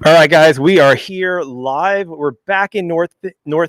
All right, guys, we are here live. We're back in North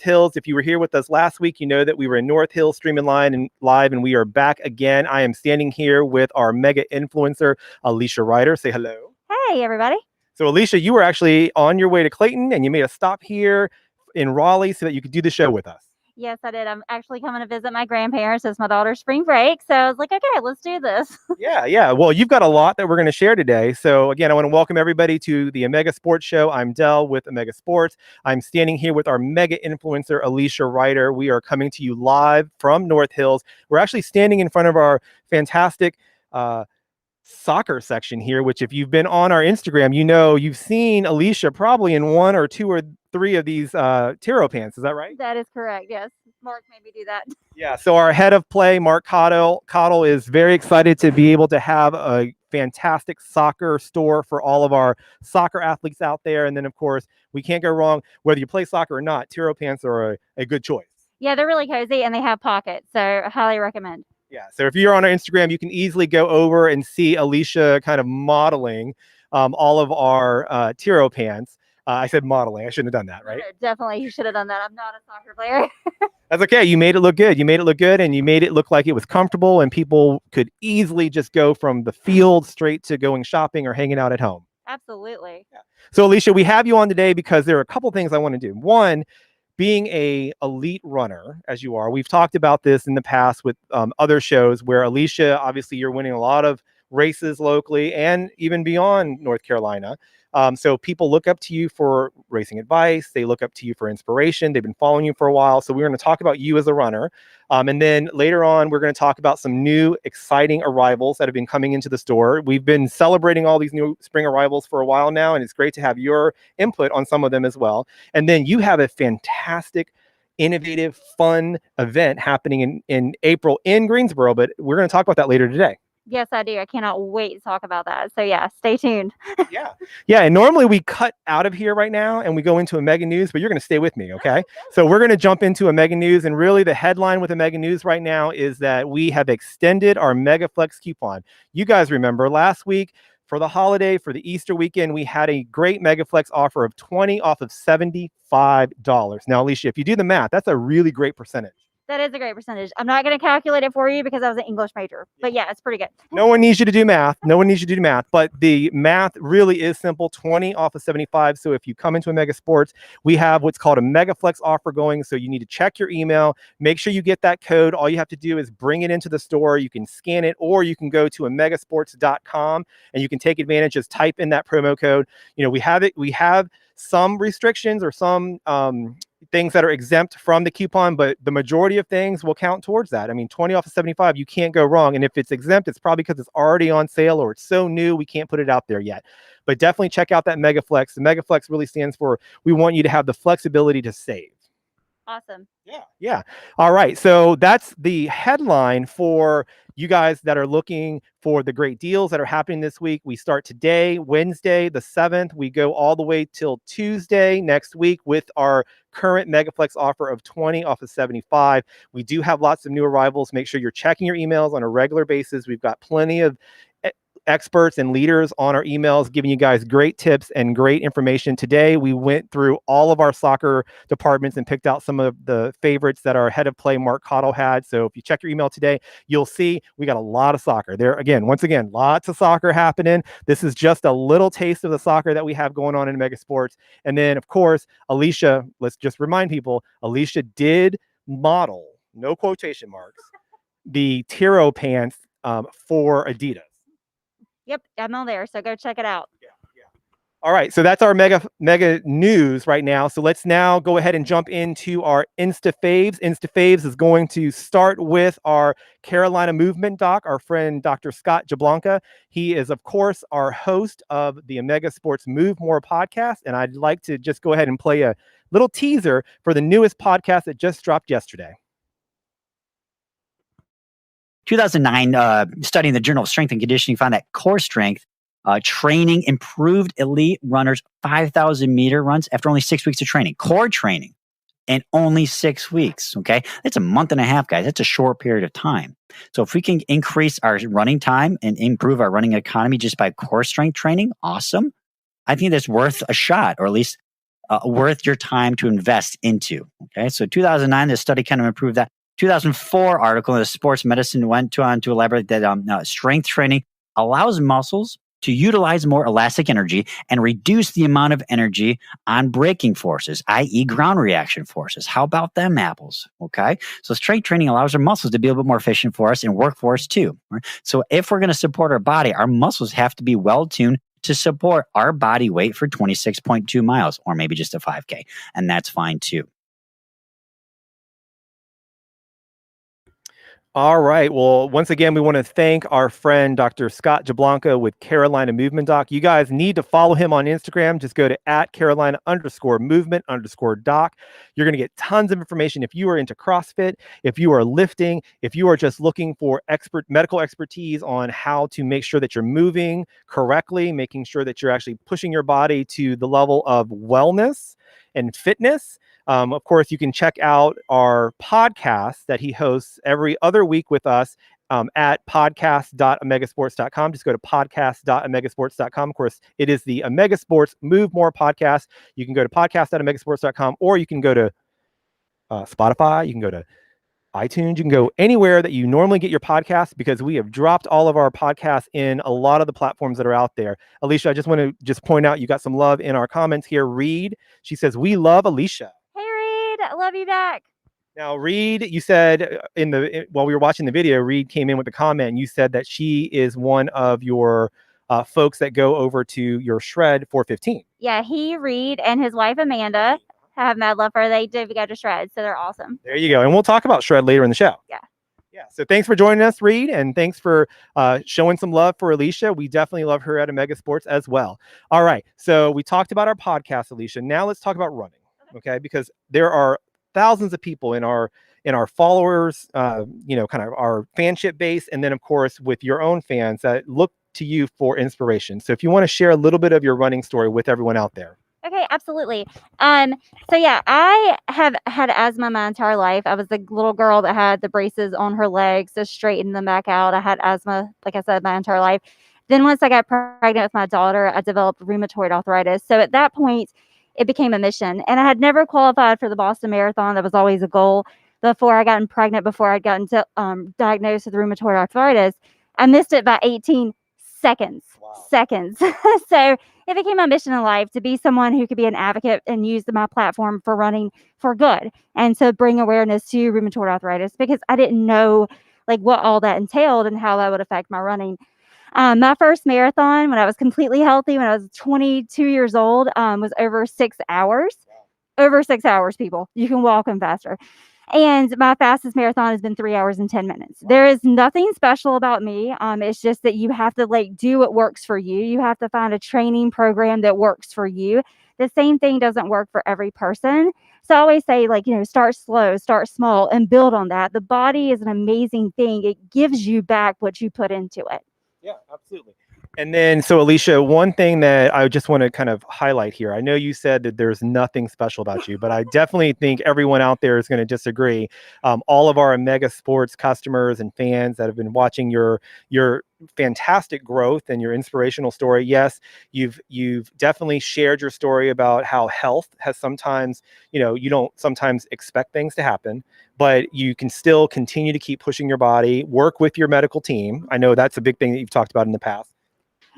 Hills. If you were here with us last week, you know that we were in North Hills streaming live, and we are back again. I am standing here with our mega influencer, Alicia Ryder. Say hello. Hey, everybody. So, Alicia, you were actually on your way to Clayton, and you made a stop here in Raleigh so that you could do the show with us. Yes, I did. I'm actually coming to visit my grandparents. It's my daughter's spring break. So I was like, okay, let's do this. Yeah. Well, you've got a lot that we're going to share today. So again, I want to welcome everybody to the Omega Sports Show. I'm Del with Omega Sports. I'm standing here with our mega influencer, Alicia Ryder. We are coming to you live from North Hills. We're actually standing in front of our fantastic soccer section here, which if you've been on our Instagram, you know you've seen Alicia probably in one or two or three of these Tiro pants. Is that right? That is correct. Yes. Mark made me do that. Yeah. So our head of play, Mark Cottle, is very excited to be able to have a fantastic soccer store for all of our soccer athletes out there. And then, of course, we can't go wrong. Whether you play soccer or not, Tiro pants are a good choice. Yeah, they're really cozy and they have pockets. So I highly recommend. Yeah. So if you're on our Instagram, you can easily go over and see Alicia kind of modeling all of our Tiro pants. I said modeling. I shouldn't have done that, right? No, definitely. You should have done that. I'm not a soccer player. That's okay. You made it look good. And you made it look like it was comfortable and people could easily just go from the field straight to going shopping or hanging out at home. Absolutely. Yeah. So Alicia, we have you on today because there are a couple things I want to do. One, being a elite runner, as you are, we've talked about this in the past with other shows where Alicia, obviously you're winning a lot of races locally and even beyond North Carolina. So people look up to you for racing advice. They look up to you for inspiration. They've been following you for a while. So we're going to talk about you as a runner. And then later on, we're going to talk about some new exciting arrivals that have been coming into the store. We've been celebrating all these new spring arrivals for a while now, and it's great to have your input on some of them as well. And then you have a fantastic, innovative, fun event happening in April in Greensboro, but we're going to talk about that later today. Yes, I do. I cannot wait to talk about that. So yeah, stay tuned. Yeah. And normally we cut out of here right now and we go into a mega news, but you're going to stay with me. Okay. So we're going to jump into a mega news. And really the headline with the mega news right now is that we have extended our Mega Flex coupon. You guys remember last week for the holiday, for the Easter weekend, we had a great Mega Flex offer of 20 off of $75. Now, Alicia, if you do the math, that's a really great percentage. That is a great percentage. I'm not going to calculate it for you because I was an English major, but yeah, it's pretty good. No one needs you to do math. But the math really is simple. 20 off of 75. So if you come into a Mega Sports, we have what's called a Mega Flex offer going. So you need to check your email, make sure you get that code. All you have to do is bring it into the store. You can scan it, or you can go to omegasports.com and you can take advantage. Just type in that promo code. You know, we have some restrictions or some things that are exempt from the coupon, but the majority of things will count towards that. I mean, 20 off of 75, you can't go wrong. And if it's exempt, it's probably because it's already on sale or it's so new, we can't put it out there yet. But definitely check out that Mega Flex. The Mega Flex really stands for, we want you to have the flexibility to save. Awesome. Yeah. All right. So that's the headline for you guys that are looking for the great deals that are happening this week. We start today, Wednesday, the 7th. We go all the way till Tuesday next week with our current Megaflex offer of 20 off of 75. We do have lots of new arrivals. Make sure you're checking your emails on a regular basis. We've got plenty of experts and leaders on our emails giving you guys great tips and great information. Today we went through all of our soccer departments and picked out some of the favorites that our head of play Mark Cottle had. So if you check your email today, you'll see we got a lot of soccer there. Once again, lots of soccer happening. This is just a little taste of the soccer that we have going on in Mega Sports. And then of course, Alicia, let's just remind people, Alicia did model, no quotation marks, the Tiro pants for Adidas. Yep, I'm on there, so go check it out. Yeah. All right, so that's our mega news right now. So let's now go ahead and jump into our Insta Faves. Insta Faves is going to start with our Carolina Movement doc, our friend Dr. Scott Jablanca. He is, of course, our host of the Omega Sports Move More podcast, and I'd like to just go ahead and play a little teaser for the newest podcast that just dropped yesterday. 2009, studying the Journal of Strength and Conditioning found that core strength training improved elite runners 5,000 meter runs after only 6 weeks of training. Core training in only 6 weeks. Okay, that's a month and a half, guys. That's a short period of time. So if we can increase our running time and improve our running economy just by core strength training, awesome. I think that's worth a shot, or at least worth your time to invest into. Okay, so 2009, this study kind of improved that. 2004 article in the Sports Medicine went on to elaborate that strength training allows muscles to utilize more elastic energy and reduce the amount of energy on braking forces, i.e. ground reaction forces. How about them apples? Okay. So strength training allows our muscles to be a little bit more efficient for us and work for us too. Right? So if we're going to support our body, our muscles have to be well tuned to support our body weight for 26.2 miles, or maybe just a 5K. And that's fine too. All right. Well, once again, we want to thank our friend, Dr. Scott Jablanca with Carolina Movement Doc. You guys need to follow him on Instagram. Just go to @Carolina_movement_doc. You're going to get tons of information. If you are into CrossFit, if you are lifting, if you are just looking for medical expertise on how to make sure that you're moving correctly, making sure that you're actually pushing your body to the level of wellness and fitness. Of course, you can check out our podcast that he hosts every other week with us at podcast.omegasports.com. Just go to podcast.omegasports.com. Of course, it is the Omega Sports Move More podcast. You can go to podcast.omegasports.com, or you can go to Spotify. You can go to iTunes. You can go anywhere that you normally get your podcast, because we have dropped all of our podcasts in a lot of the platforms that are out there. Alicia, I just want to point out you got some love in our comments here. Reed, she says, "We love Alicia." Hey, Reed, I love you back. Now, Reed, you said while we were watching the video, Reed came in with a comment, and you said that she is one of your folks that go over to your Shred 415. Yeah, he, Reed, and his wife Amanda have mad love for her. They do go to Shred, so they're awesome. There you go. And we'll talk about Shred later in the show. Yeah. So thanks for joining us, Reed, and thanks for showing some love for Alicia. We definitely love her at Omega Sports as well. All right. So we talked about our podcast, Alicia. Now let's talk about running. Okay, because there are thousands of people in our followers, kind of our fanship base, and then of course with your own fans that look to you for inspiration. So if you want to share a little bit of your running story with everyone out there. Okay, absolutely. So yeah, I have had asthma my entire life. I was the little girl that had the braces on her legs to straighten them back out. I had asthma, like I said, my entire life. Then once I got pregnant with my daughter, I developed rheumatoid arthritis. So at that point, it became a mission. And I had never qualified for the Boston Marathon. That was always a goal. Before I got pregnant, before I'd gotten diagnosed with rheumatoid arthritis, I missed it by 18 seconds. Wow. Seconds. So it became my mission in life to be someone who could be an advocate and use my platform for running for good, and to bring awareness to rheumatoid arthritis, because I didn't know like what all that entailed and how that would affect my running. My first marathon, when I was completely healthy, when I was 22 years old, was over 6 hours. Over 6 hours, people. You can walk them faster. And my fastest marathon has been 3 hours and 10 minutes. There is nothing special about me. It's just that you have to do what works for you. You have to find a training program that works for you. The same thing doesn't work for every person. So I always say, start slow, start small, and build on that. The body is an amazing thing. It gives you back what you put into it. Yeah, absolutely. And then, so Alicia, one thing that I just want to kind of highlight here, I know you said that there's nothing special about you, but I definitely think everyone out there is going to disagree. All of our Omega Sports customers and fans that have been watching your fantastic growth and your inspirational story. Yes, you've definitely shared your story about how health has sometimes, you don't sometimes expect things to happen, but you can still continue to keep pushing your body, work with your medical team. I know that's a big thing that you've talked about in the past.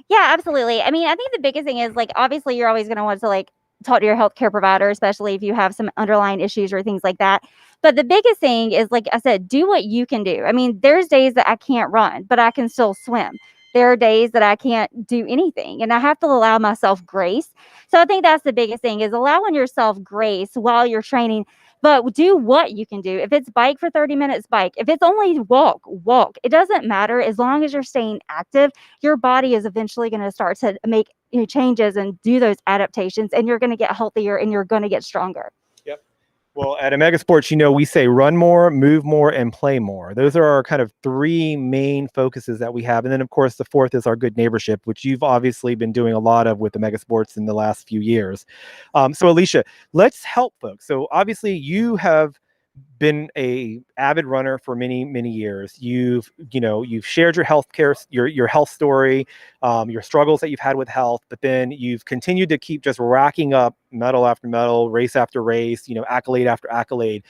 Yeah, absolutely. I mean, I think the biggest thing is obviously you're always going to want to talk to your healthcare provider, especially if you have some underlying issues or things like that. But the biggest thing is, like I said, do what you can do. I mean, there's days that I can't run, but I can still swim. There are days that I can't do anything, and I have to allow myself grace. So I think that's the biggest thing, is allowing yourself grace while you're training, but do what you can do. If it's bike for 30 minutes, bike. If it's only walk. It doesn't matter. As long as you're staying active, your body is eventually going to start to make changes and do those adaptations, and you're going to get healthier and you're going to get stronger. Well, at Omega Sports, we say run more, move more, and play more. Those are our kind of three main focuses that we have. And then, of course, the fourth is our good neighborship, which you've obviously been doing a lot of with Omega Sports in the last few years. So, Alicia, let's help folks. So, obviously, you have been a avid runner for many years. You've shared your your health story, your struggles that you've had with health, but then you've continued to keep just racking up medal after medal, race after race, accolade after accolade.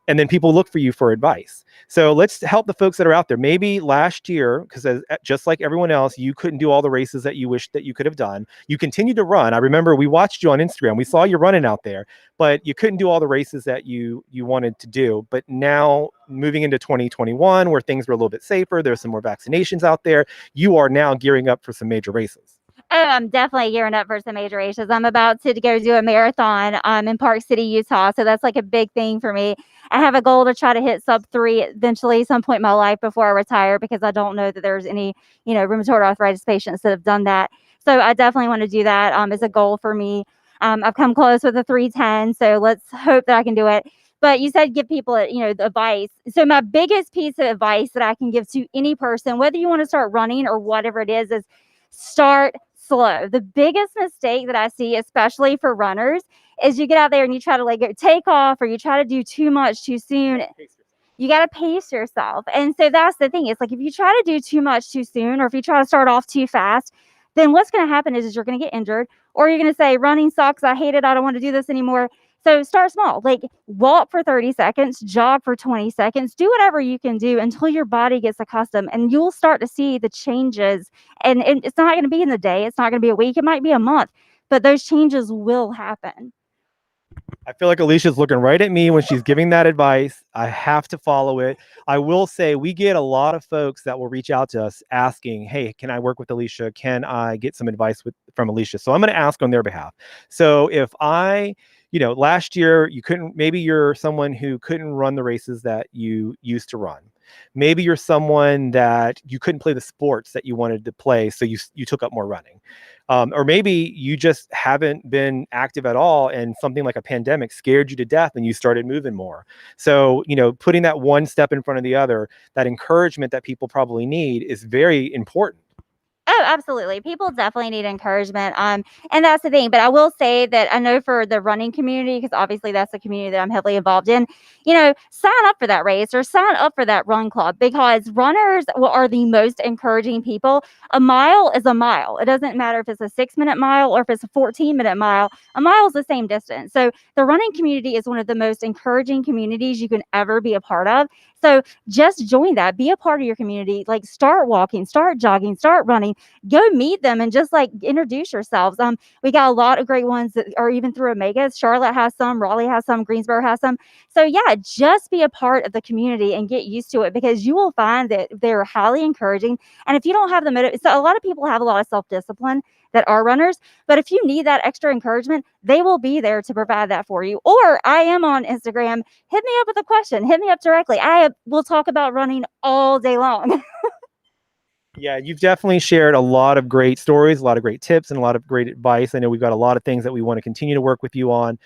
And then people look for you for advice. So let's help the folks that are out there. Maybe last year, because just like everyone else, you couldn't do all the races that you wish that you could have done. You continued to run. I remember we watched you on Instagram. We saw you running out there, but you couldn't do all the races that you wanted to do. But now moving into 2021, where things were a little bit safer, there's some more vaccinations out there. You are now gearing up for some major races. Oh, I'm definitely gearing up for some major races. I'm about to go do a marathon in Park City, Utah. So that's like a big thing for me. I have a goal to try to hit sub 3 eventually some point in my life before I retire, because I don't know that there's any, rheumatoid arthritis patients that have done that. So I definitely want to do that as a goal for me. I've come close with a 3:10, so let's hope that I can do it. But you said give people, the advice. So my biggest piece of advice that I can give to any person, whether you want to start running or whatever it is start slow. The biggest mistake that I see, especially for runners, is you get out there and you try to go take off, or you try to do too much too soon. You got to pace yourself. And so that's the thing. It's like if you try to do too much too soon, or if you try to start off too fast, then what's going to happen is you're going to get injured, or you're going to say running sucks. I hate it. I don't want to do this anymore. So start small, like walk for 30 seconds, jog for 20 seconds, do whatever you can do until your body gets accustomed, and you'll start to see the changes. And it's not going to be in the day. It's not going to be a week. It might be a month, but those changes will happen. I feel like Alicia's looking right at me when she's giving that advice. I have to follow it. I will say we get a lot of folks that will reach out to us asking, hey, can I work with Alicia? Can I get some advice from Alicia? So I'm going to ask on their behalf. So if last year maybe you're someone who couldn't run the races that you used to run. Maybe you're someone that you couldn't play the sports that you wanted to play, so you took up more running. Or maybe you just haven't been active at all, and something like a pandemic scared you to death and you started moving more. So, putting that one step in front of the other, that encouragement that people probably need, is very important. Oh, absolutely. People definitely need encouragement. And that's the thing. But I will say that I know for the running community, because obviously that's the community that I'm heavily involved in, sign up for that race or sign up for that run club, because runners are the most encouraging people. A mile is a mile. It doesn't matter if it's a 6-minute mile or if it's a 14-minute mile. A mile is the same distance. So the running community is one of the most encouraging communities you can ever be a part of. So just join that, be a part of your community, like start walking, start jogging, start running, go meet them and just introduce yourselves. We got a lot of great ones that are even through Omega. Charlotte has some, Raleigh has some, Greensboro has some. So yeah, just be a part of the community and get used to it, because you will find that they're highly encouraging. And if you don't have so a lot of people have a lot of self-discipline that are runners, but if you need that extra encouragement, they will be there to provide that for you. Or I am on Instagram. Hit me up with a question. Hit me up directly. I will talk about running all day long. Yeah, you've definitely shared a lot of great stories, a lot of great tips, and a lot of great advice. I know we've got a lot of things that we want to continue to work with you on.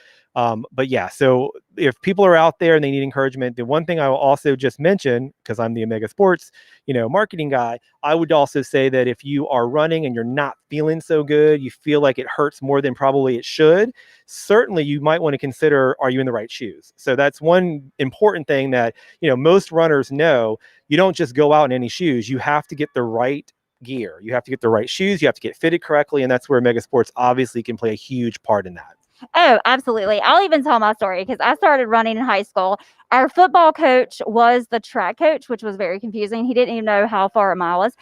But yeah, so if people are out there and they need encouragement, the one thing I will also just mention, because I'm the Omega Sports, marketing guy, I would also say that if you are running and you're not feeling so good, you feel like it hurts more than probably it should, certainly you might want to consider, are you in the right shoes? So that's one important thing that, most runners know. You don't just go out in any shoes. You have to get the right gear. You have to get the right shoes. You have to get fitted correctly. And that's where Omega Sports obviously can play a huge part in that. Oh, absolutely. I'll even tell my story, because I started running in high school. Our football coach was the track coach, which was very confusing. He didn't even know how far a mile was.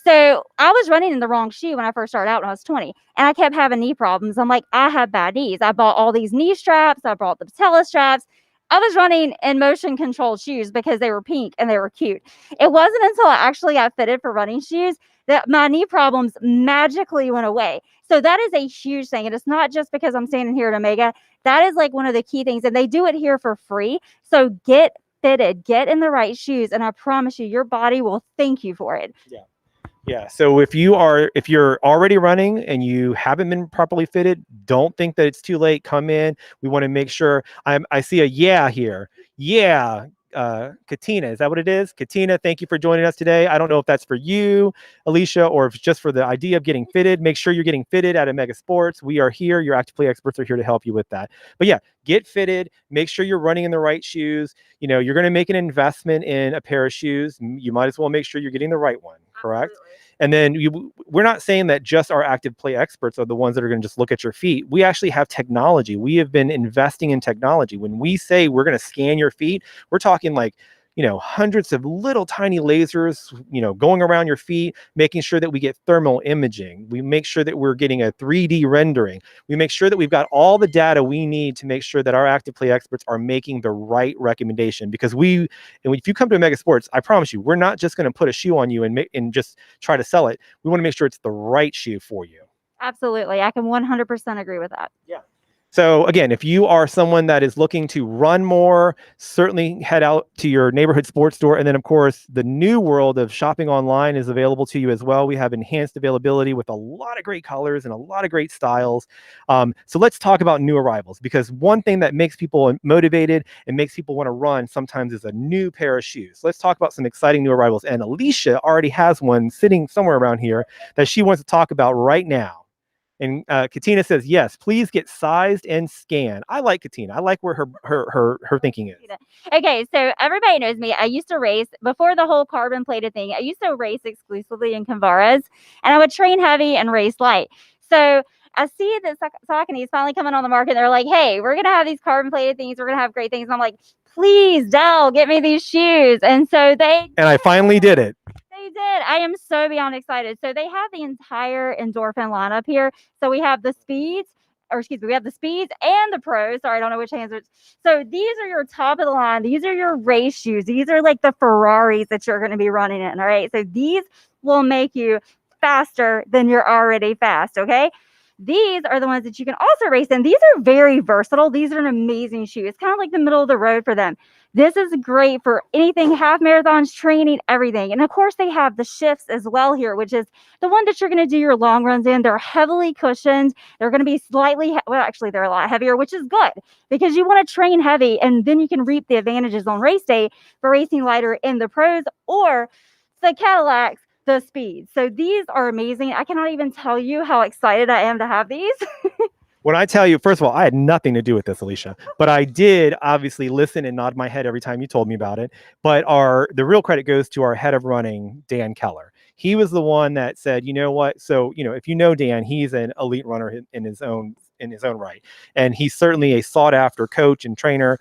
So I was running in the wrong shoe when I first started out when I was 20, and I kept having knee problems. I'm like, I have bad knees. I bought all these knee straps. I bought the patella straps. I was running in motion controlled shoes because they were pink and they were cute. It wasn't until I actually got fitted for running shoes that my knee problems magically went away. So that is a huge thing. And it's not just because I'm standing here at Omega. That is one of the key things. And they do it here for free. So get fitted, get in the right shoes. And I promise you, your body will thank you for it. Yeah. Yeah. So if you're already running and you haven't been properly fitted, don't think that it's too late. Come in. We want to make sure I see a yeah here. Yeah. Katina. Is that what it is? Katina, thank you for joining us today. I don't know if that's for you, Alicia, or if it's just for the idea of getting fitted. Make sure you're getting fitted at Omega Sports. We are here. Your Active Play experts are here to help you with that. But yeah, get fitted. Make sure you're running in the right shoes. You know, you're going to make an investment in a pair of shoes. You might as well make sure you're getting the right one, correct? Absolutely. And then we're not saying that just our Active Play experts are the ones that are going to just look at your feet. We actually have technology. We have been investing in technology. When we say we're going to scan your feet, we're talking like, you know, hundreds of little tiny lasers, you know, going around your feet, making sure that we get thermal imaging. We make sure that we're getting a 3D rendering. We make sure that we've got all the data we need to make sure that our Active Play experts are making the right recommendation. Because if you come to Omega Sports, I promise you, we're not just going to put a shoe on you and just try to sell it. We want to make sure it's the right shoe for you. Absolutely. I can 100% agree with that. Yeah. So again, if you are someone that is looking to run more, certainly head out to your neighborhood sports store. And then of course, the new world of shopping online is available to you as well. We have enhanced availability with a lot of great colors and a lot of great styles. So let's talk about new arrivals, because one thing that makes people motivated and makes people want to run sometimes is a new pair of shoes. Let's talk about some exciting new arrivals. And Alicia already has one sitting somewhere around here that she wants to talk about right now. And Katina says, yes, please get sized and scanned. I like Katina. I like where her thinking is. Okay, so everybody knows me. I used to race before the whole carbon plated thing. I used to race exclusively in Convaras, and I would train heavy and race light. So I see that Saucony is finally coming on the market. They're like, hey, we're going to have these carbon plated things. We're going to have great things. And I'm like, please, Dell, get me these shoes. And so and I finally did it. They did. I am so beyond excited. So they have the entire Endorphin lineup here. So we have the speeds, we have the speeds and the pros. Sorry, I don't know which hands. So these are your top of the line. These are your race shoes. These are like the Ferraris that you're going to be running in. All right. So these will make you faster than you're already fast. Okay. These are the ones that you can also race in. These are very versatile. These are an amazing shoe. It's kind of like the middle of the road for them. This is great for anything, half marathons, training, everything. And of course, they have the shifts as well here, which is the one that you're going to do your long runs in. They're heavily cushioned. They're going to be slightly, well, actually, they're a lot heavier, which is good because you want to train heavy and then you can reap the advantages on race day for racing lighter in the pros or the Cadillacs, the speed. So these are amazing. I cannot even tell you how excited I am to have these. When I tell you, first of all, I had nothing to do with this, Alicia, but I did obviously listen and nod my head every time you told me about it. But the real credit goes to our head of running, Dan Keller. He was the one that said, you know what? So, you know, if you know Dan, he's an elite runner in his own right. And he's certainly a sought after coach and trainer,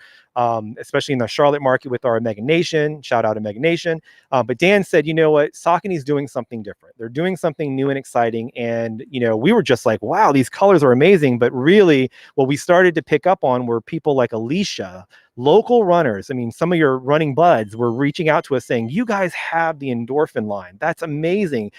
especially in the Charlotte market with our Omega Nation. Shout out to Omega Nation. But Dan said, you know what? Saucony's doing something different. They're doing something new and exciting. And, you know, we were just like, wow, these colors are amazing. But really what we started to pick up on were people like Alicia, local runners. I mean, some of your running buds were reaching out to us saying, you guys have the Endorphin line. That's amazing.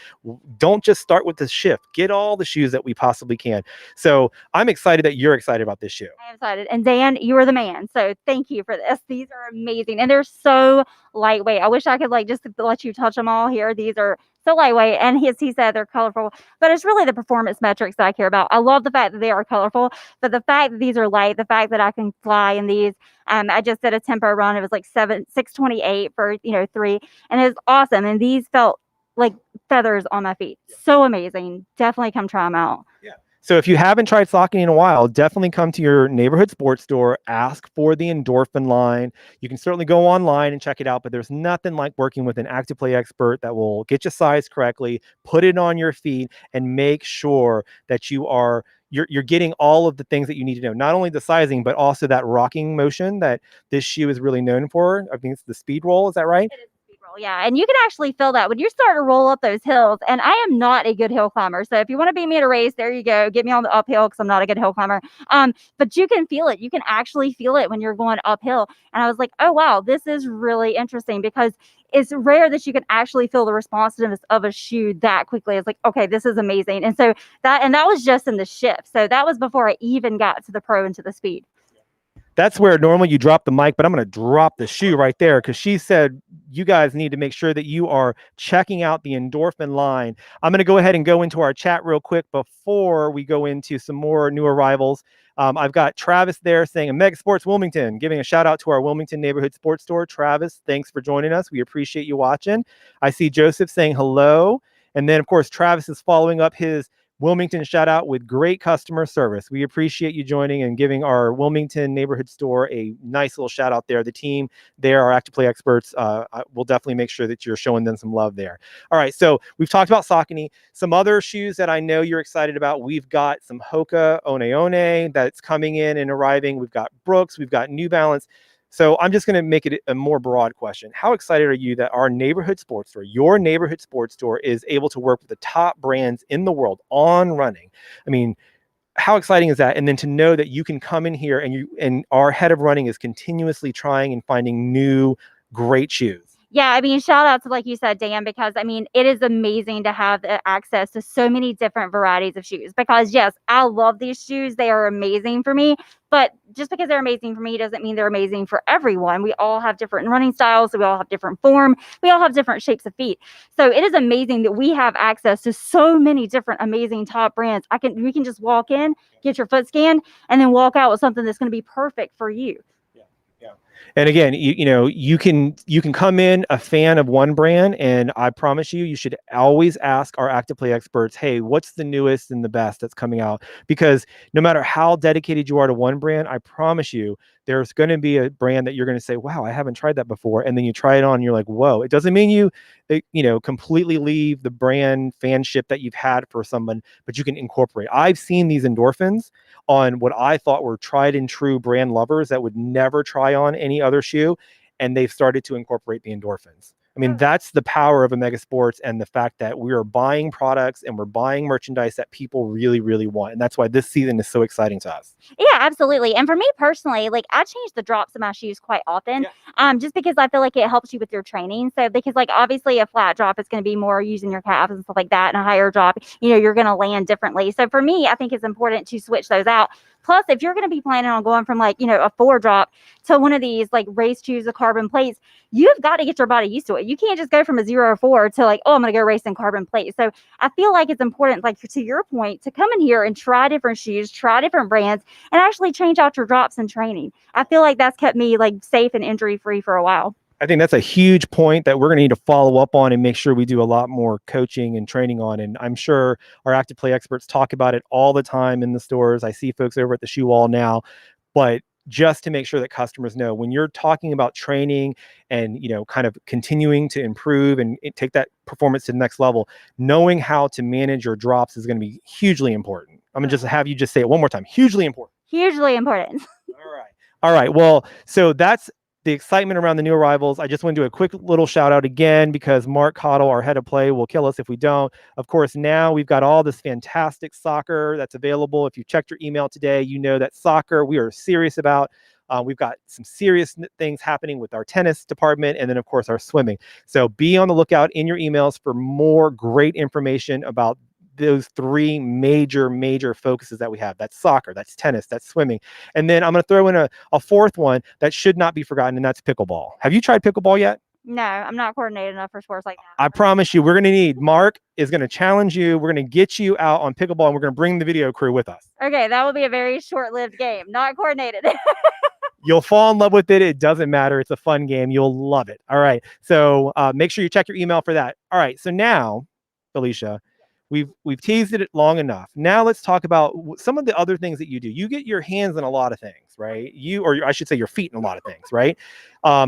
Don't just start with the shift. Get all the shoes that we possibly can. So I'm excited that you're excited about this shoe. I am excited. And Dan, you are the man. So thank you for this. These are amazing. And they're so lightweight. I wish I could like just let you touch them all here. These are so lightweight. And he said they're colorful, but it's really the performance metrics that I care about. I love the fact that they are colorful, but the fact that these are light, the fact that I can fly in these. I just did a tempo run. It was like 6:28 for 3, and it was awesome. And these felt like feathers on my feet. So amazing. Definitely come try them out. Yeah. So if you haven't tried Saucony in a while, definitely come to your neighborhood sports store, ask for the Endorphin line. You can certainly go online and check it out, but there's nothing like working with an Active Play expert that will get you sized correctly, put it on your feet, and make sure that you're getting all of the things that you need to know. Not only the sizing, but also that rocking motion that this shoe is really known for. I think it's the speed roll. Is that right? It is a speed roll, yeah. And you can actually feel that when you start to roll up those hills. And I am not a good hill climber. So if you want to beat me at a race, there you go. Get me on the uphill because I'm not a good hill climber. But you can feel it. You can actually feel it when you're going uphill. And I was like, oh, wow, this is really interesting because it's rare that you can actually feel the responsiveness of a shoe that quickly. It's like, okay, this is amazing. And so that was just in the shift. So that was before I even got to the pro and to the speed. That's where normally you drop the mic, but I'm going to drop the shoe right there because she said you guys need to make sure that you are checking out the Endorphin line. I'm going to go ahead and go into our chat real quick before we go into some more new arrivals. I've got Travis there saying Mega Sports Wilmington, giving a shout out to our Wilmington neighborhood sports store. Travis, thanks for joining us. We appreciate you watching. I see Joseph saying hello. And then, of course, Travis is following up his Wilmington shout out with great customer service. We appreciate you joining and giving our Wilmington neighborhood store a nice little shout out there. The team there, our Active Play experts, will definitely make sure that you're showing them some love there. All right, so we've talked about Saucony. Some other shoes that I know you're excited about. We've got some Hoka One One that's coming in and arriving. We've got Brooks. We've got New Balance. So I'm just going to make it a more broad question. How excited are you that our neighborhood sports store, your neighborhood sports store, is able to work with the top brands in the world on running? I mean, how exciting is that? And then to know that you can come in here and our head of running is continuously trying and finding new great shoes. Yeah, I mean, shout out to, like you said, Dan, because I mean, it is amazing to have the access to so many different varieties of shoes. Because yes, I love these shoes. They are amazing for me. But just because they're amazing for me doesn't mean they're amazing for everyone. We all have different running styles. So we all have different form. We all have different shapes of feet. So it is amazing that we have access to so many different amazing top brands. We can just walk in, get your foot scanned, and then walk out with something that's going to be perfect for you. And again, you can come in a fan of one brand, and I promise you should always ask our Active Play experts, hey, what's the newest and the best that's coming out? Because no matter how dedicated you are to one brand, I promise you there's going to be a brand that you're going to say, wow, I haven't tried that before. And then you try it on and you're like, whoa. It doesn't mean you completely leave the brand fanship that you've had for someone, but you can incorporate. I've seen these endorphins on what I thought were tried and true brand lovers that would never try on any other shoe, and they've started to incorporate the endorphins. I mean, that's the power of Omega Sports and the fact that we are buying products and we're buying merchandise that people really, really want. And that's why this season is so exciting to us. Yeah, absolutely. And for me personally, like I change the drops in my shoes quite often, just because I feel like it helps you with your training. So because like obviously a flat drop is going to be more using your calves and stuff like that, and a higher drop, you're going to land differently. So for me, I think it's important to switch those out. Plus, if you're going to be planning on going from like, a 4 drop to one of these like race shoes with carbon plates, you've got to get your body used to it. You can't just go from a 0 or 4 to like, oh, I'm going to go race in carbon plates. So I feel like it's important, like to your point, to come in here and try different shoes, try different brands, and actually change out your drops in training. I feel like that's kept me like safe and injury free for a while. I think that's a huge point that we're going to need to follow up on and make sure we do a lot more coaching and training on. And I'm sure our Active Play experts talk about it all the time in the stores. I see folks over at the Shoe Wall now, but just to make sure that customers know when you're talking about training and, kind of continuing to improve and take that performance to the next level, knowing how to manage your drops is going to be hugely important. I'm going to just have you just say it one more time. Hugely important. Hugely important. All right. Well, so that's the excitement around the new arrivals. I just want to do a quick little shout out again because Mark Cottle, our head of play, will kill us if we don't. Of course, now we've got all this fantastic soccer that's available. If you checked your email today, you know that soccer we are serious about. We've got some serious things happening with our tennis department and then, of course, our swimming. So be on the lookout in your emails for more great information about those 3 major focuses that we have. That's soccer, that's tennis, that's swimming. And then I'm going to throw in a 4th one that should not be forgotten, and that's pickleball. Have you tried pickleball yet? No, I'm not coordinated enough for sports like that. I promise you, we're going to need Mark is going to challenge you. We're going to get you out on pickleball, and we're going to bring the video crew with us. Okay, that will be a very short-lived game. Not coordinated. You'll fall in love with it. It doesn't matter. It's a fun game. You'll love it. All right. So make sure you check your email for that. All right. So now, Felicia, we've teased it long enough. Now let's talk about some of the other things that you do. You get your hands in a lot of things, right? I should say your feet in a lot of things, right?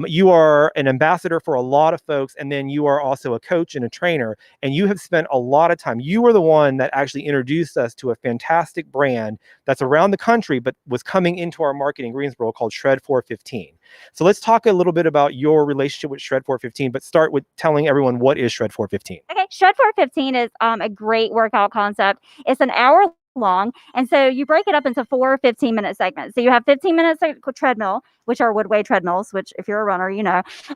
You are an ambassador for a lot of folks, and then you are also a coach and a trainer, and you have spent a lot of time. You were the one that actually introduced us to a fantastic brand that's around the country, but was coming into our market in Greensboro called Shred 415. So let's talk a little bit about your relationship with Shred 415, but start with telling everyone what is Shred 415. Okay, Shred 415 is a great workout concept. It's an hour long, and so you break it up into 4 15-minute segments. So you have 15 minutes of treadmill, which are Woodway treadmills, which if you're a runner,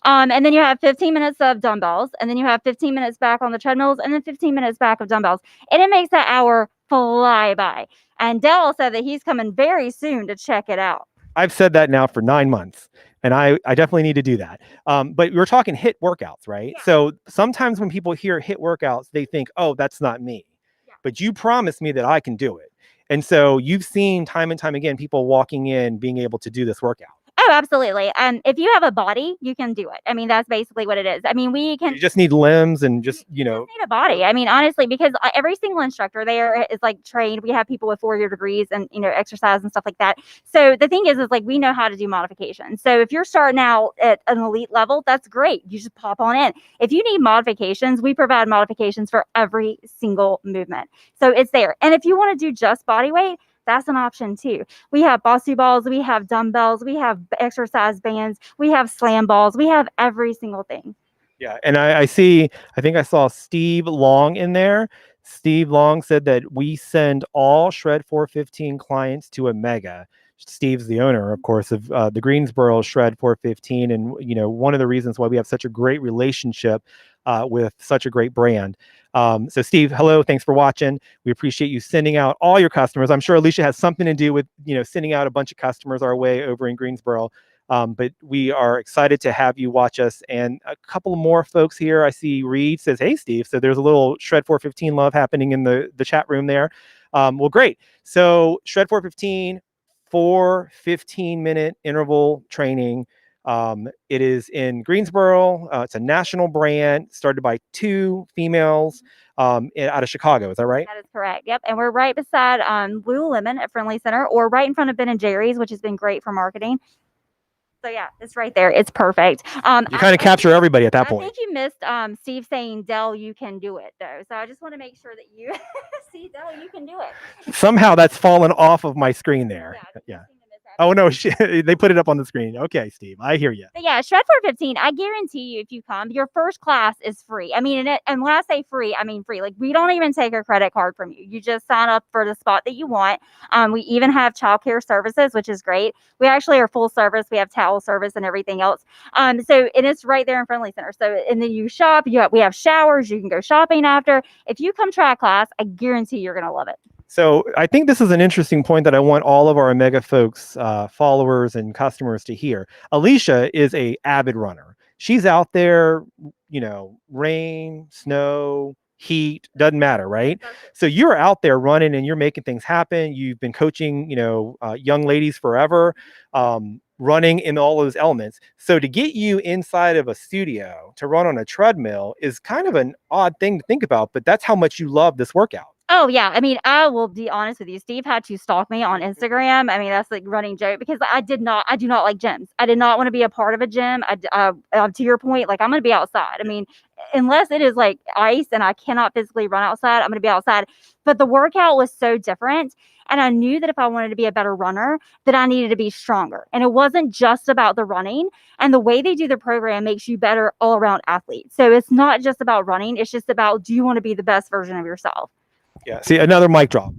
and then you have 15 minutes of dumbbells, and then you have 15 minutes back on the treadmills, and then 15 minutes back of dumbbells, and it makes that hour fly by. And Dell said that he's coming very soon to check it out. I've said that now for 9 months, and I definitely need to do that. But we're talking HIIT workouts, right? Yeah. So sometimes when people hear HIIT workouts, they think, oh, that's not me. Yeah. But you promised me that I can do it. And so you've seen time and time again people walking in being able to do this workout. Oh, absolutely. If you have a body, you can do it. I mean, that's basically what it is. I mean, we can You just need limbs and just, you just need a body. I mean, honestly, because every single instructor there is like trained. We have people with 4-year degrees and exercise and stuff like that. So the thing is like we know how to do modifications. So if you're starting out at an elite level, that's great. You just pop on in. If you need modifications, we provide modifications for every single movement. So it's there. And if you want to do just body weight, that's an option too. We have Bosu balls, we have dumbbells, we have exercise bands, we have slam balls, we have every single thing. Yeah, and I think I saw Steve Long in there. Steve Long said that we send all Shred 415 clients to Omega. Steve's the owner, of course, of the Greensboro Shred 415, and one of the reasons why we have such a great relationship with such a great brand. So Steve, hello, thanks for watching. We appreciate you sending out all your customers. I'm sure Alicia has something to do with sending out a bunch of customers our way over in Greensboro. But we are excited to have you watch us. And a couple more folks here. I see Reed says, hey, Steve. So there's a little Shred 415 love happening in the chat room there. Well, great. So Shred 415, 4 15-minute interval training. It is in Greensboro. It's a national brand started by 2 females out of Chicago. Is that right? That is correct. Yep. And we're right beside Lululemon at Friendly Center, or right in front of Ben & Jerry's, which has been great for marketing. So yeah, it's right there. It's perfect. You kind of capture everybody at that I point. think you missed Steve saying, Dell, you can do it though. So I just want to make sure that you see, Dell, you can do it. Somehow that's fallen off of my screen there. Yeah. Oh no, they put it up on the screen. Okay, Steve, I hear you. But yeah, Shred 415, I guarantee you, if you come, your first class is free. I mean, and when I say free, I mean free. Like, we don't even take a credit card from you. You just sign up for the spot that you want. We even have childcare services, which is great. We actually are full service. We have towel service and everything else. And it's right there in Friendly Center. So, and then you shop. We have showers. You can go shopping after. If you come try a class, I guarantee you're gonna love it. So I think this is an interesting point that I want all of our Omega folks, followers and customers to hear. Alicia is a avid runner. She's out there, rain, snow, heat, doesn't matter, right? So you're out there running and you're making things happen. You've been coaching, young ladies forever, running in all those elements. So to get you inside of a studio to run on a treadmill is kind of an odd thing to think about, but that's how much you love this workout. Oh yeah, I mean, I will be honest with you. Steve had to stalk me on Instagram. I mean, that's like running joke, because I do not like gyms. I did not want to be a part of a gym. To your point, like, I'm going to be outside. I mean, unless it is like ice and I cannot physically run outside, I'm going to be outside. But the workout was so different. And I knew that if I wanted to be a better runner, that I needed to be stronger. And it wasn't just about the running. And the way they do the program makes you better all around athlete. So it's not just about running. It's just about, do you want to be the best version of yourself? Yeah. See, another mic drop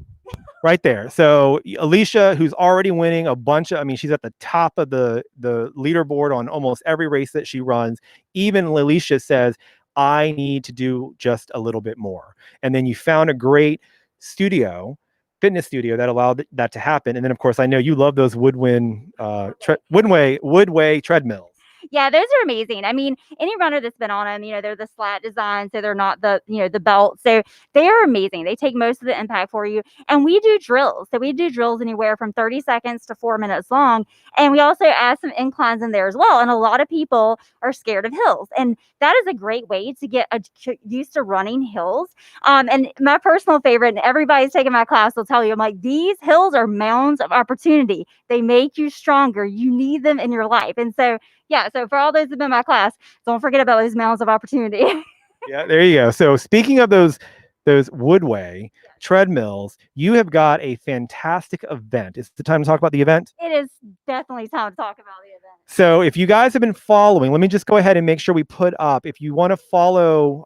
right there. So Alicia, who's already winning a bunch of, she's at the top of the leaderboard on almost every race that she runs. Even Alicia says, I need to do just a little bit more. And then you found a great fitness studio that allowed that to happen. And then of course, I know you love those Woodway treadmills. Yeah, those are amazing. I mean, any runner that's been on them, they're the slat design, so they're not the, the belt. So they are amazing. They take most of the impact for you. And we do drills. So we do drills anywhere from 30 seconds to 4 minutes long. And we also add some inclines in there as well. And a lot of people are scared of hills. And that is a great way to get used to running hills. And my personal favorite, and everybody's taking my class will tell you, I'm like, these hills are mounds of opportunity. They make you stronger. You need them in your life. And so, yeah, so for all those who've been in my class, don't forget about those mounds of opportunity. Yeah, there you go. So speaking of those Woodway treadmills, you have got a fantastic event. Is the time to talk about the event? It is definitely time to talk about the event. So if you guys have been following, let me just go ahead and make sure we put up, if you want to follow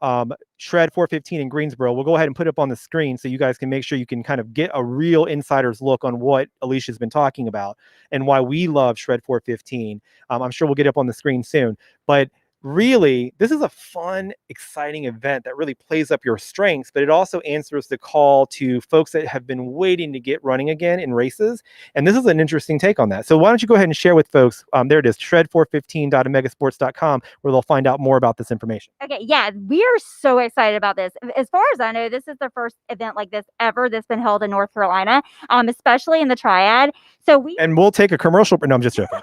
Shred 415 in Greensboro, we'll go ahead and put it up on the screen so you guys can make sure you can kind of get a real insider's look on what Alicia's been talking about and why we love Shred 415. I'm sure we'll get up on the screen soon. But really, this is a fun, exciting event that really plays up your strengths, but it also answers the call to folks that have been waiting to get running again in races. And this is an interesting take on that. So why don't you go ahead and share with folks, there it is, shred415.omegasports.com, where they'll find out more about this information. Okay, yeah, we are so excited about this. As far as I know, this is the first event like this ever that's been held in North Carolina, especially in the Triad. So we And we'll take a commercial, but no, I'm just joking.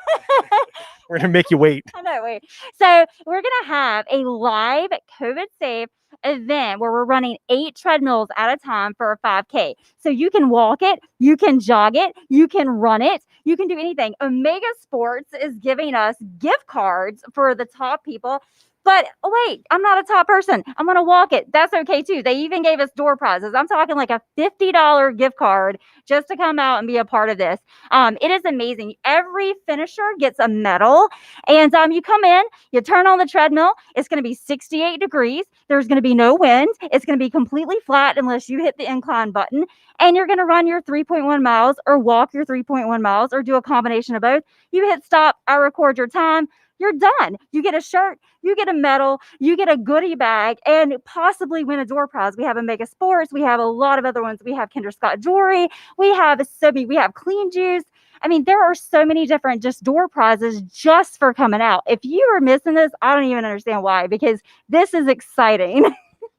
We're going to make you wait. I know, wait. So we're gonna have a live COVID safe event where we're running 8 treadmills at a time for a 5K. So you can walk it, you can jog it, you can run it, you can do anything. Omega Sports is giving us gift cards for the top people. But wait, I'm not a top person. I'm gonna walk it. That's okay too. They even gave us door prizes. I'm talking like a $50 gift card just to come out and be a part of this. It is amazing. Every finisher gets a medal, and you come in, you turn on the treadmill. It's going to be 68 degrees. There's going to be no wind. It's going to be completely flat unless you hit the incline button, and you're going to run your 3.1 miles or walk your 3.1 miles or do a combination of both. You hit stop. I record your time. You're done. You get a shirt, you get a medal, you get a goodie bag, and possibly win a door prize. We have Omega Sports. We have a lot of other ones. We have Kendra Scott Jewelry. We have we have Clean Juice. I mean, there are so many different just door prizes just for coming out. If you are missing this, I don't even understand why, because this is exciting.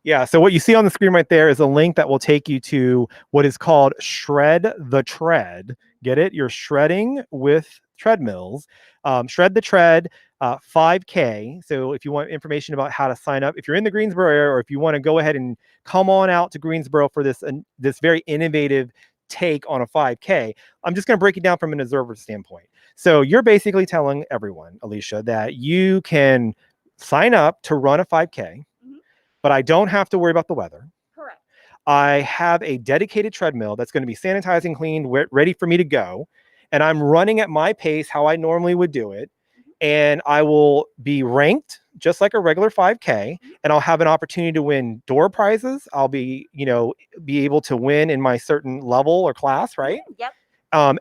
Yeah, so what you see on the screen right there is a link that will take you to what is called Shred the Tread. Get it? You're shredding with treadmills. Shred the Tread 5K. So if you want information about how to sign up, if you're in the Greensboro area, or if you want to go ahead and come on out to Greensboro for this very innovative take on a 5K, I'm just going to break it down from an observer standpoint. So you're basically telling everyone, Alicia, that you can sign up to run a 5K, but I don't have to worry about the weather. Correct. I have a dedicated treadmill that's going to be sanitized and cleaned, ready for me to go. And I'm running at my pace, how I normally would do it. And I will be ranked just like a regular 5K, and I'll have an opportunity to win door prizes. I'll be able to win in my certain level or class, right? Yep.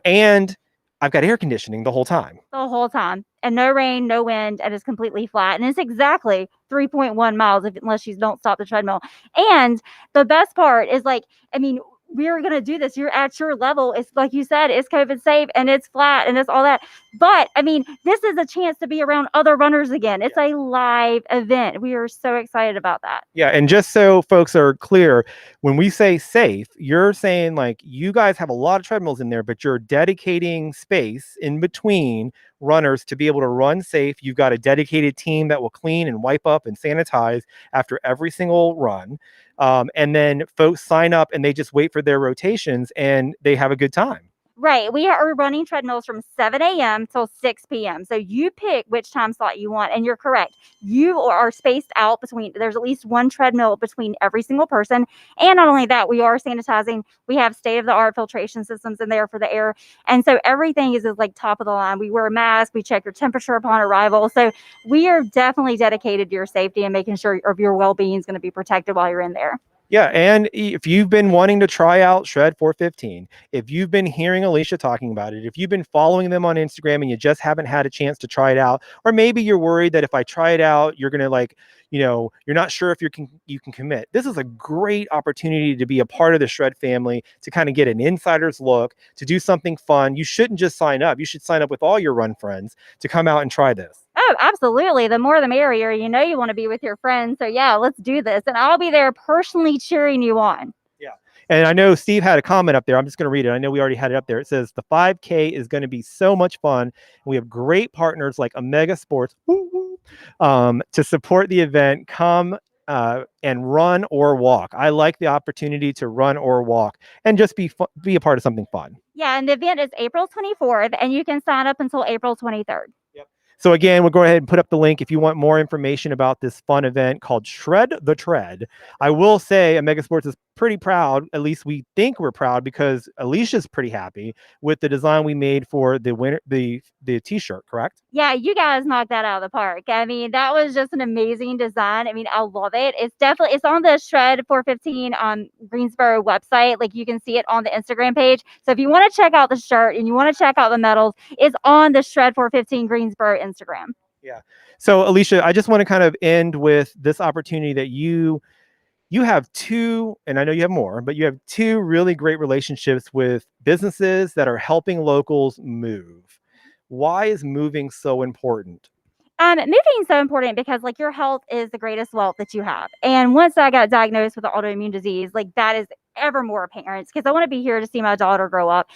And I've got air conditioning the whole time. The whole time, and no rain, no wind, and it's completely flat. And it's exactly 3.1 miles unless you don't stop the treadmill. And the best part is, like, I mean, we're going to do this. You're at your level. It's like you said, it's COVID safe and it's flat and it's all that. But I mean, this is a chance to be around other runners again. It's a live event. We are so excited about that. Yeah. And just so folks are clear, when we say safe, you're saying like you guys have a lot of treadmills in there, but you're dedicating space in between runners to be able to run safe. You've got a dedicated team that will clean and wipe up and sanitize after every single run. And then folks sign up and they just wait for their rotations and they have a good time. Right. We are running treadmills from 7 a.m. till 6 p.m. So you pick which time slot you want. And you're correct. You are spaced out there's at least one treadmill between every single person. And not only that, we are sanitizing. We have state-of-the-art filtration systems in there for the air. And so everything is like top of the line. We wear a mask. We check your temperature upon arrival. So we are definitely dedicated to your safety and making sure of your well-being is going to be protected while you're in there. Yeah, and if you've been wanting to try out Shred 415, if you've been hearing Alicia talking about it, if you've been following them on Instagram and you just haven't had a chance to try it out, or maybe you're worried that if I try it out, you're going to you're not sure if you can commit. This is a great opportunity to be a part of the Shred family, to kind of get an insider's look, to do something fun. You shouldn't just sign up. You should sign up with all your run friends to come out and try this. Oh, absolutely. The more the merrier. You want to be with your friends. So yeah, let's do this. And I'll be there personally cheering you on. Yeah. And I know Steve had a comment up there. I'm just going to read it. I know we already had it up there. It says the 5K is going to be so much fun. And we have great partners like Omega Sports to support the event. Come and run or walk. I like the opportunity to run or walk and just be a part of something fun. Yeah. And the event is April 24th, and you can sign up until April 23rd. Yep. So again, we'll go ahead and put up the link if you want more information about this fun event called Shred the Tread. I will say Omega Sports is pretty proud, at least we think we're proud, because Alicia's pretty happy with the design we made for the winner, the t-shirt, correct? Yeah, you guys knocked that out of the park. I mean, that was just an amazing design. I mean, I love it. It's on the Shred 415 Greensboro website. Like, you can see it on the Instagram page. So if you want to check out the shirt and you want to check out the medals, it's on the Shred 415 Greensboro Instagram. So Alicia, I just want to kind of end with this opportunity that you have two, and I know you have more, but you have two really great relationships with businesses that are helping locals move. Why is moving so important? Moving is so important because like your health is the greatest wealth that you have. And once I got diagnosed with an autoimmune disease, like that is ever more apparent because I want to be here to see my daughter grow up.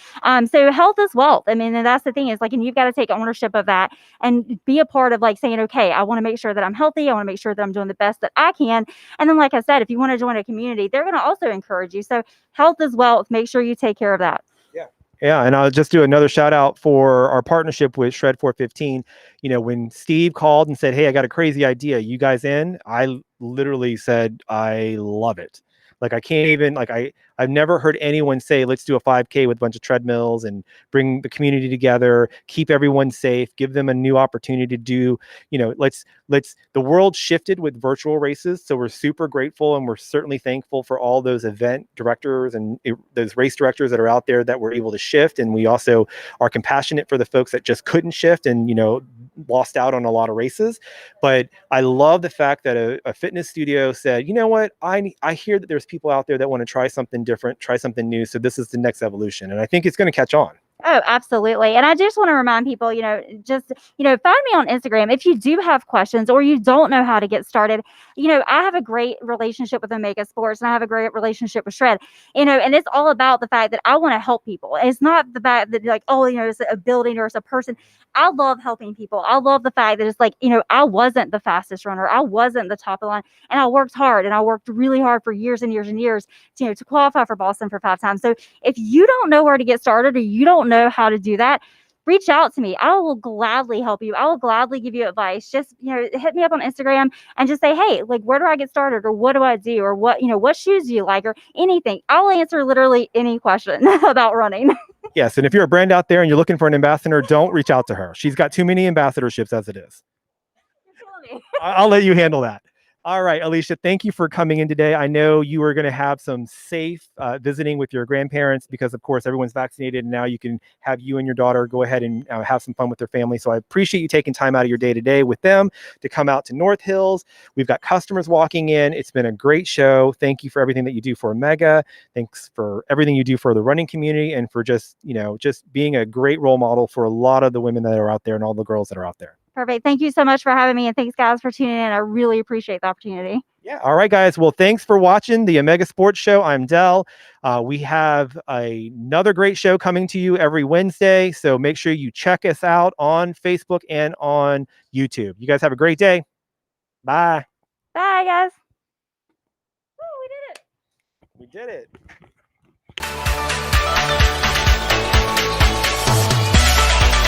So health is wealth. I mean, and that's the thing is like, and you've got to take ownership of that and be a part of like saying, okay, I want to make sure that I'm healthy. I want to make sure that I'm doing the best that I can. And then, like I said, if you want to join a community, they're going to also encourage you. So health is wealth. Make sure you take care of that. Yeah, and I'll just do another shout out for our partnership with Shred 415. You know, when Steve called and said, "Hey, I got a crazy idea. You guys in?" I literally said, "I love it." Like I can't even like I've never heard anyone say, "Let's do a 5K with a bunch of treadmills and bring the community together, keep everyone safe, give them a new opportunity to do, let's the world shifted with virtual races, so we're super grateful and we're certainly thankful for all those event directors and those race directors that are out there that were able to shift, and we also are compassionate for the folks that just couldn't shift and lost out on a lot of races. But I love the fact that a fitness studio said, you know what, I hear that there's people out there that want to try something different, try something new, so this is the next evolution, and I think it's going to catch on. Oh, absolutely. And I just want to remind people, just, find me on Instagram if you do have questions or you don't know how to get started. I have a great relationship with Omega Sports and I have a great relationship with Shred, and it's all about the fact that I want to help people. It's not the fact that like, oh, it's a building or it's a person. I love helping people. I love the fact that it's like, I wasn't the fastest runner. I wasn't the top of the line and I worked hard and I worked really hard for years and years and years, to qualify for Boston for 5 times. So if you don't know where to get started or you don't know how to do that, reach out to me. I will gladly help you. I will gladly give you advice. Just, hit me up on Instagram and just say, hey, like, where do I get started? Or what do I do? Or what shoes do you like? Or anything. I'll answer literally any question about running. Yes, and if you're a brand out there and you're looking for an ambassador, don't reach out to her. She's got too many ambassadorships as it is. You're killing me. I'll let you handle that. All right, Alicia, thank you for coming in today. I know you were going to have some safe visiting with your grandparents because, of course, everyone's vaccinated. And now you can have you and your daughter go ahead and have some fun with their family. So I appreciate you taking time out of your day to day with them to come out to North Hills. We've got customers walking in. It's been a great show. Thank you for everything that you do for Omega. Thanks for everything you do for the running community and for just being a great role model for a lot of the women that are out there and all the girls that are out there. Perfect. Thank you so much for having me. And thanks, guys, for tuning in. I really appreciate the opportunity. Yeah. All right, guys. Well, thanks for watching the Omega Sports Show. I'm Del. We have another great show coming to you every Wednesday. So make sure you check us out on Facebook and on YouTube. You guys have a great day. Bye. Bye, guys. Woo, we did it. We did it.